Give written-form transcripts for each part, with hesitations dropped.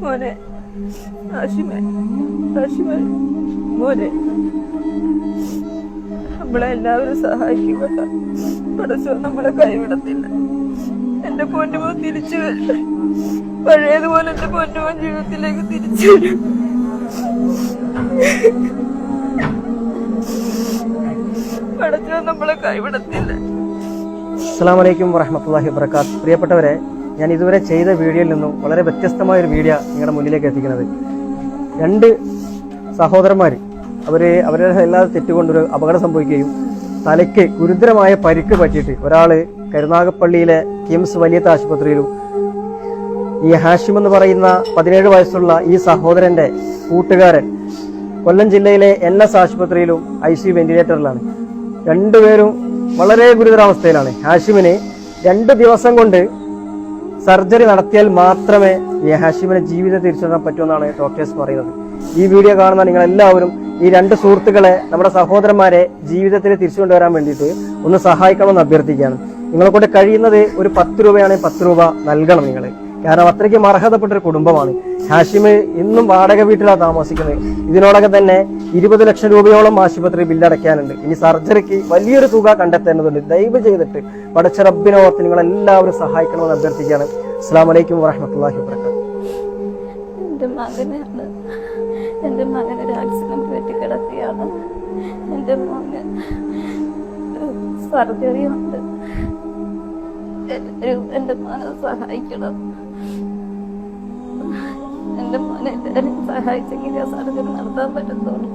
മോനെ ഹാഷിമേ, ഹാഷിമേ മോനെ, നമ്മളെ എല്ലാവരും സഹായിക്കുക. പടച്ചോൻ നമ്മളെ കൈവിടത്തില്ല. എന്റെ പൊന്നുമോൻ തിരിച്ചു വരും. പഴയതുപോലെ എന്റെ പൊന്നുമോൻ ജീവിതത്തിലേക്ക് തിരിച്ചു വരും. പടച്ചോൻ നമ്മളെ കൈവിടത്തില്ല. അസ്സലാമു അലൈക്കും വറഹ്മത്തുള്ളാഹി വബറകാത്ത്. പ്രിയപ്പെട്ടവരെ, ഞാൻ ഇതുവരെ ചെയ്ത വീഡിയോയിൽ നിന്നും വളരെ വ്യത്യസ്തമായ ഒരു വീഡിയോ നിങ്ങളുടെ മുന്നിലേക്ക് എത്തിക്കുന്നത്. രണ്ട് സഹോദരന്മാർ അവരുടെ എല്ലാ തെറ്റുകൊണ്ടൊരു അപകടം സംഭവിക്കുകയും തലയ്ക്ക് ഗുരുതരമായ പരിക്ക് പറ്റിയിട്ട് ഒരാള് കരുനാഗപ്പള്ളിയിലെ കിംസ് വലിയത്ത് ആശുപത്രിയിലും ഈ ഹാഷിം എന്ന് പറയുന്ന 17 വയസ്സുള്ള ഈ സഹോദരന്റെ കൂട്ടുകാരൻ കൊല്ലം ജില്ലയിലെ NS ആശുപത്രിയിലും ICU വെന്റിലേറ്ററിലാണ്. രണ്ടുപേരും വളരെ ഗുരുതരാവസ്ഥയിലാണ്. ഹാഷിമിന് 2 ദിവസം കൊണ്ട് സർജറി നടത്തിയാൽ മാത്രമേ ഈ ഹാഷിമിനെ ജീവിതം തിരിച്ചുവരാൻ പറ്റുമെന്നാണ് ഡോക്ടേഴ്സ് പറയുന്നത്. ഈ വീഡിയോ കാണുന്ന നിങ്ങൾ എല്ലാവരും ഈ 2 സുഹൃത്തുക്കളെ, നമ്മുടെ സഹോദരന്മാരെ ജീവിതത്തിൽ തിരിച്ചു കൊണ്ടുവരാൻ വേണ്ടിയിട്ട് ഒന്ന് സഹായിക്കണമെന്ന് അഭ്യർത്ഥിക്കുകയാണ്. നിങ്ങളെ കൊണ്ട് കഴിയുന്നത് ഒരു 10 രൂപയാണെങ്കിൽ 10 രൂപ നൽകണം നിങ്ങൾ. കാരണം അത്രയ്ക്കും അർഹതപ്പെട്ടൊരു കുടുംബമാണ്. ഹാഷിമ് ഇന്നും വാടക വീട്ടിലാണ് താമസിക്കുന്നത്. ഇതിനോടൊക്കെ തന്നെ 20 ലക്ഷം രൂപയോളം ആശുപത്രി ബില്ലടയ്ക്കാനുണ്ട്. ഇനി സർജറിക്ക് വലിയൊരു തുക കണ്ടെത്തേണ്ടതുണ്ട്. ദയവ് ചെയ്തിട്ട് പടച്ച റബ്ബിനെ ഓർത്ത് നിങ്ങൾ എല്ലാവരും സഹായിക്കണമെന്ന് അഭ്യർത്ഥിക്കുകയാണ്. അസ്സലാമു അലൈക്കും വറഹ്മത്തുള്ളാഹി വബറകാതുഹു. എന്റെ മകന് ഒരു ആക്സിഡന്റ് പറ്റി കിടക്കുകയാണ്. എന്റെ മോന് സർജറി ഉണ്ട്. എന്റെ മോനെ സഹായിക്കണം. എന്റെ മോനെ എല്ലാവരും സഹായിച്ചെങ്കിൽ സർജറി നടത്താൻ പറ്റത്തുള്ളൂ.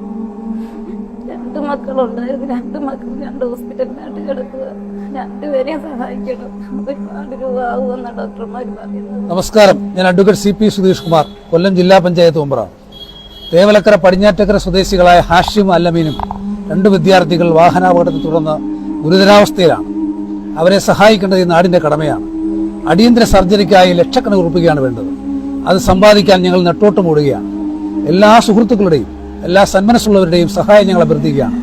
2 മക്കളുണ്ടായിരുന്നു. 2 മക്കൾ 2 ഹോസ്പിറ്റലിനായിട്ട് കിടക്കുക. 2പേരെയും സഹായിക്കണം. ഒരുപാട് രൂപ ആകുമെന്ന ഡോക്ടർമാർ പറയുന്നത്. നമസ്കാരം, ഞാൻ അഡ്വക്കേറ്റ് CP സുധീഷ് കുമാർ, കൊല്ലം ജില്ലാ പഞ്ചായത്ത് മെമ്പറാണ്. തേവലക്കര പടിഞ്ഞാറ്റക്കര സ്വദേശികളായ ഹാഷിം അല്ലമീനും 2 വിദ്യാർത്ഥികൾ വാഹനാപകടത്തെ തുടർന്ന് ഗുരുതരാവസ്ഥയിലാണ്. അവരെ സഹായിക്കേണ്ടത് ഈ നാടിന്റെ കടമയാണ്. അടിയന്തര സർജറിക്കായി ലക്ഷക്കണക്കിന് രൂപയാണ് വേണ്ടത്. അത് സമ്പാദിക്കാൻ ഞങ്ങൾ നെട്ടോട്ടം ഓടുകയാണ്. എല്ലാ സുഹൃത്തുക്കളുടെയും എല്ലാ സന്മനസ്സുള്ളവരുടെയും സഹായം ഞങ്ങൾ അഭ്യർത്ഥിക്കുകയാണ്.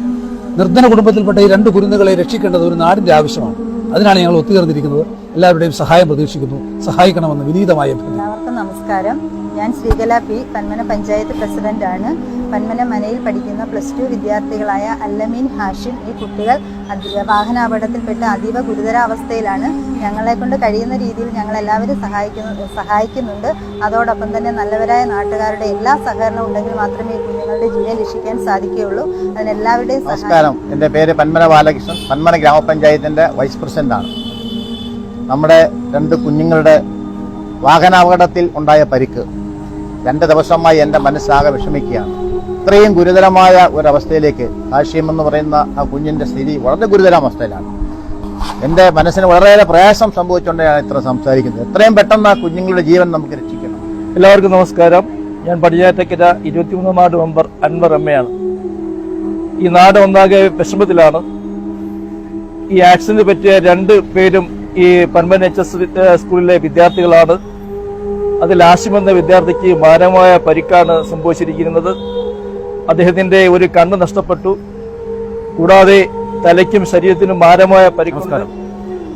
നിർധന കുടുംബത്തിൽപ്പെട്ട ഈ 2 കുരുന്നുകളെ രക്ഷിക്കേണ്ടത് ഒരു നാടിന്റെ ആവശ്യമാണ്. അതിനാണ് ഞങ്ങൾ ഒത്തുചേർന്നിരിക്കുന്നത്. എല്ലാവരുടെയും സഹായം പ്രതീക്ഷിക്കുന്നു. സഹായിക്കണമെന്ന് വിനീതമായി അഭ്യർത്ഥിക്കുന്നു. എല്ലാവർക്കും നമസ്കാരം. ഞാൻ ശ്രീകല P, പന്മന പഞ്ചായത്ത് പ്രസിഡന്റാണ്. പന്മന മനയിൽ പഠിക്കുന്ന +2 വിദ്യാർത്ഥികളായ അല്ലമീൻ, ഹാഷിം ഈ കുട്ടികൾ വാഹനാപകടത്തിൽപ്പെട്ട് അതീവ ഗുരുതരാവസ്ഥയിലാണ്. ഞങ്ങളെ കൊണ്ട് കഴിയുന്ന രീതിയിൽ ഞങ്ങളെല്ലാവരും സഹായിക്കുന്നുണ്ട്. അതോടൊപ്പം തന്നെ നല്ലവരായ നാട്ടുകാരുടെ എല്ലാ സഹകരണവും ഉണ്ടെങ്കിൽ മാത്രമേ ഈ കുഞ്ഞുങ്ങളുടെ ജീവൻ രക്ഷിക്കാൻ സാധിക്കുകയുള്ളൂ. അതിനെല്ലാവരുടെയും നമസ്കാരം. എൻ്റെ പേര് പന്മന ബാലകൃഷ്ണൻ, പന്മന ഗ്രാമപഞ്ചായത്തിൻ്റെ വൈസ് പ്രസിഡന്റാണ്. നമ്മുടെ 2 കുഞ്ഞുങ്ങളുടെ വാഹനാപകടത്തിൽ ഉണ്ടായ പരിക്ക് 2 ദിവസമായി എൻ്റെ മനസ്സാകെ വിഷമിക്കുകയാണ്. ഇത്രയും ഗുരുതരമായ ഒരവസ്ഥയിലേക്ക് ഹാഷിം എന്ന് പറയുന്ന ആ കുഞ്ഞിൻ്റെ സ്ഥിതി വളരെ ഗുരുതരാവസ്ഥയിലാണ്. എൻ്റെ മനസ്സിന് വളരെയേറെ പ്രയാസം സംഭവിച്ചുകൊണ്ടാണ് ഇത്ര സംസാരിക്കുന്നത്. എത്രയും പെട്ടെന്ന് ആ കുഞ്ഞുങ്ങളുടെ ജീവൻ നമുക്ക് രക്ഷിക്കണം. എല്ലാവർക്കും നമസ്കാരം. ഞാൻ പടിഞ്ഞാറ്റക്കര 23 വാർഡ് മെമ്പർ അൻവർ എമ്മയാണ്. ഈ നാട് ഒന്നാകെ വിഷമത്തിലാണ്. ഈ ആക്സിഡന്റ് പറ്റിയ 2 പേരും ഈ പന്മന HS സ്കൂളിലെ വിദ്യാർത്ഥികളാണ്. അതിൽ ഹാഷിം എന്ന വിദ്യാർത്ഥിക്ക് മാരകമായ പരിക്കാണ് സംഭവിച്ചിരിക്കുന്നത്. അദ്ദേഹത്തിന്റെ ഒരു കണ്ണ് നഷ്ടപ്പെട്ടു. കൂടാതെ തലയ്ക്കും ശരീരത്തിനും മാരകമായ പരിക്ക്.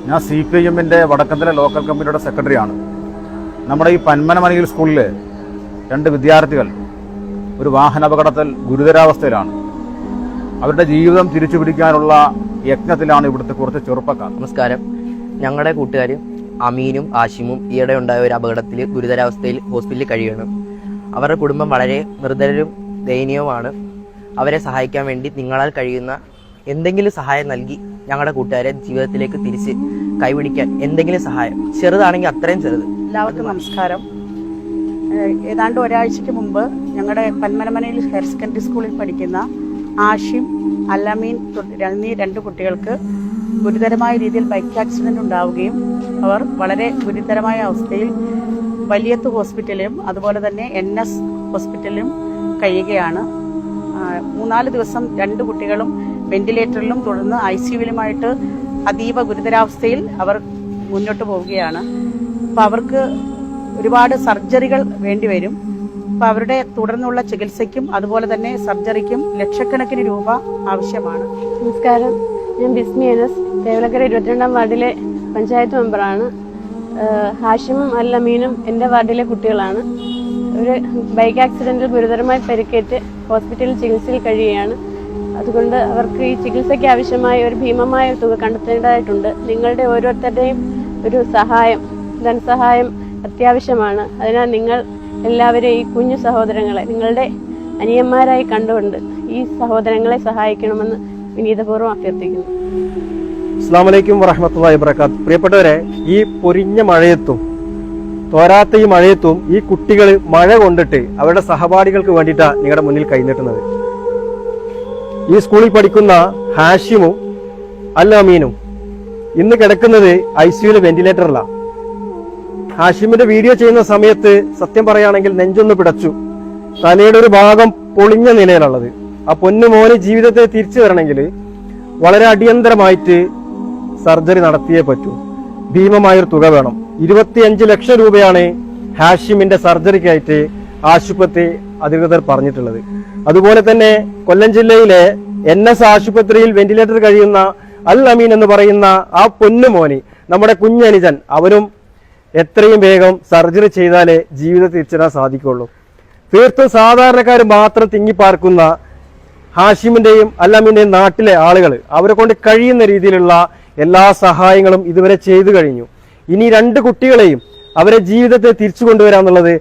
ഞാൻ CPIM-ന്റെ വടക്കന്തല ലോക്കൽ കമ്മിറ്റിയുടെ സെക്രട്ടറിയാണ്. നമ്മുടെ ഈ പന്മന മനയിൽ സ്കൂളിലെ 2 വിദ്യാർത്ഥികൾ ഒരു വാഹനാപകടത്തിൽ ഗുരുതരാവസ്ഥയിലാണ്. അവരുടെ ജീവിതം തിരിച്ചു പിടിക്കാനുള്ള യജ്ഞത്തിലാണ് ഇവിടുത്തെ കുറച്ച് ചെറുപ്പക്കാർ. നമസ്കാരം. ഞങ്ങളുടെ കൂട്ടുകാർ അമീനും ആഷിമും ഈയിടെ ഉണ്ടായ ഒരു അപകടത്തിൽ ഗുരുതരാവസ്ഥയിൽ ഹോസ്പിറ്റലിൽ കഴിയുകയാണ്. അവരുടെ കുടുംബം വളരെ നിർധനരും ദയനീയവുമാണ്. അവരെ സഹായിക്കാൻ വേണ്ടി നിങ്ങളാൽ കഴിയുന്ന എന്തെങ്കിലും സഹായം നൽകി ഞങ്ങളുടെ കൂട്ടുകാരെ ജീവിതത്തിലേക്ക് തിരിച്ച് കൈപിടിക്കാൻ എന്തെങ്കിലും സഹായം, ചെറുതാണെങ്കിൽ അത്രയും ചെറുത്. എല്ലാവർക്കും നമസ്കാരം. ഏതാണ്ട് ഒരാഴ്ചയ്ക്ക് മുമ്പ് ഞങ്ങളുടെ പന്മനമനയിൽ ഹയർ സെക്കൻഡറി സ്കൂളിൽ പഠിക്കുന്ന ആഷിം, അല്ലമീൻ എന്നീ 2 കുട്ടികൾക്ക് ഗുരുതരമായ രീതിയിൽ ബൈക്ക് ആക്സിഡന്റ് ഉണ്ടാവുകയും അവർ വളരെ ഗുരുതരമായ അവസ്ഥയിൽ വലിയത്ത് ഹോസ്പിറ്റലിലും അതുപോലെ തന്നെ NS ഹോസ്പിറ്റലിലും കഴിയുകയാണ്. 3-4 ദിവസം 2 കുട്ടികളും വെന്റിലേറ്ററിലും തുടർന്ന് ICUവിലുമായിട്ട് അതീവ ഗുരുതരാവസ്ഥയിൽ അവർ മുന്നോട്ട് പോവുകയാണ്. അപ്പോൾ അവർക്ക് ഒരുപാട് സർജറികൾ വേണ്ടിവരും. അപ്പോൾ അവരുടെ തുടർന്നുള്ള ചികിത്സയ്ക്കും അതുപോലെ തന്നെ സർജറിക്കും ലക്ഷക്കണക്കിന് രൂപ ആവശ്യമാണ്. നമസ്കാരം. ഞാൻ ബിസ്മി അനസ്, തേവലക്കര 22-ാം വാർഡിലെ പഞ്ചായത്ത് മെമ്പറാണ്. ഹാഷിമും അല്ലമീനും എൻ്റെ വാർഡിലെ കുട്ടികളാണ്. ഒരു ബൈക്ക് ആക്സിഡന്റിൽ ഗുരുതരമായി പരിക്കേറ്റ് ഹോസ്പിറ്റലിൽ ചികിത്സയിൽ കഴിയുകയാണ്. അതുകൊണ്ട് അവർക്ക് ഈ ചികിത്സയ്ക്ക് ആവശ്യമായ ഒരു ഭീമമായ തുക കണ്ടെത്തേണ്ടതായിട്ടുണ്ട്. നിങ്ങളുടെ ഓരോരുത്തരുടെയും ഒരു സഹായം, ധനസഹായം അത്യാവശ്യമാണ്. അതിനാൽ നിങ്ങൾ എല്ലാവരെയും ഈ കുഞ്ഞു സഹോദരങ്ങളെ നിങ്ങളുടെ അനിയന്മാരായി കണ്ടുകൊണ്ട് ഈ സഹോദരങ്ങളെ സഹായിക്കണമെന്ന് വിനീതപൂർവ്വം അഭ്യർത്ഥിക്കുന്നു. അസ്സലാമു അലൈക്കും വറഹ്മത്തുള്ളാഹി വബറകാത്ത്. പ്രിയപ്പെട്ടവരെ, ഈ പൊരിഞ്ഞ മഴയത്തും തോരാത്ത ഈ മഴയത്തും ഈ കുട്ടികൾ മഴ കൊണ്ടിട്ട് അവരുടെ സഹപാഠികൾക്ക് വേണ്ടിയിട്ടാണ് നിങ്ങളുടെ മുന്നിൽ കൈനീട്ടുന്നത്. ഈ സ്കൂളിൽ പഠിക്കുന്ന ഹാഷിമും അൽ അമീനും ഇന്ന് കിടക്കുന്നത് ICUവിലെ വെന്റിലേറ്ററിലാണ്. ഹാഷിമിന്റെ വീഡിയോ ചെയ്യുന്ന സമയത്ത് സത്യം പറയുകയാണെങ്കിൽ നെഞ്ചൊന്ന് പിടച്ചു. തലയുടെ ഒരു ഭാഗം പൊളിഞ്ഞ നിലയിലുള്ളത്. ആ പൊന്നുമോന് ജീവിതത്തെ തിരിച്ചു വരണമെങ്കിൽ വളരെ അടിയന്തരമായിട്ട് സർജറി നടത്തിയേ പറ്റൂ. ഭീമമായൊരു തുക വേണം. 25 ലക്ഷം രൂപയാണ് ഹാഷിമിന്റെ സർജറിക്കായിട്ട് ആശുപത്രി അധികൃതർ പറഞ്ഞിട്ടുള്ളത്. അതുപോലെ തന്നെ കൊല്ലം ജില്ലയിലെ NS ആശുപത്രിയിൽ വെന്റിലേറ്റർ കഴിയുന്ന അൽ അമീൻ എന്ന് പറയുന്ന ആ പൊന്നുമോനി, നമ്മുടെ കുഞ്ഞനുജൻ, അവനും എത്രയും വേഗം സർജറി ചെയ്താലേ ജീവിതം തിരിച്ചറിയാൻ സാധിക്കുള്ളൂ. തീർത്തും സാധാരണക്കാർ മാത്രം തിങ്ങിപ്പാർക്കുന്ന ഹാഷിമിന്റെയും അൽ അമീന്റെയും നാട്ടിലെ ആളുകൾ അവരെ കൊണ്ട് കഴിയുന്ന രീതിയിലുള്ള എല്ലാ സഹായങ്ങളും ഇതുവരെ ചെയ്തു കഴിഞ്ഞു. ഇനി 2 കുട്ടികളെയും അവരെ ജീവിതത്തെ തിരിച്ചു കൊണ്ടുവരാന്നുള്ളത്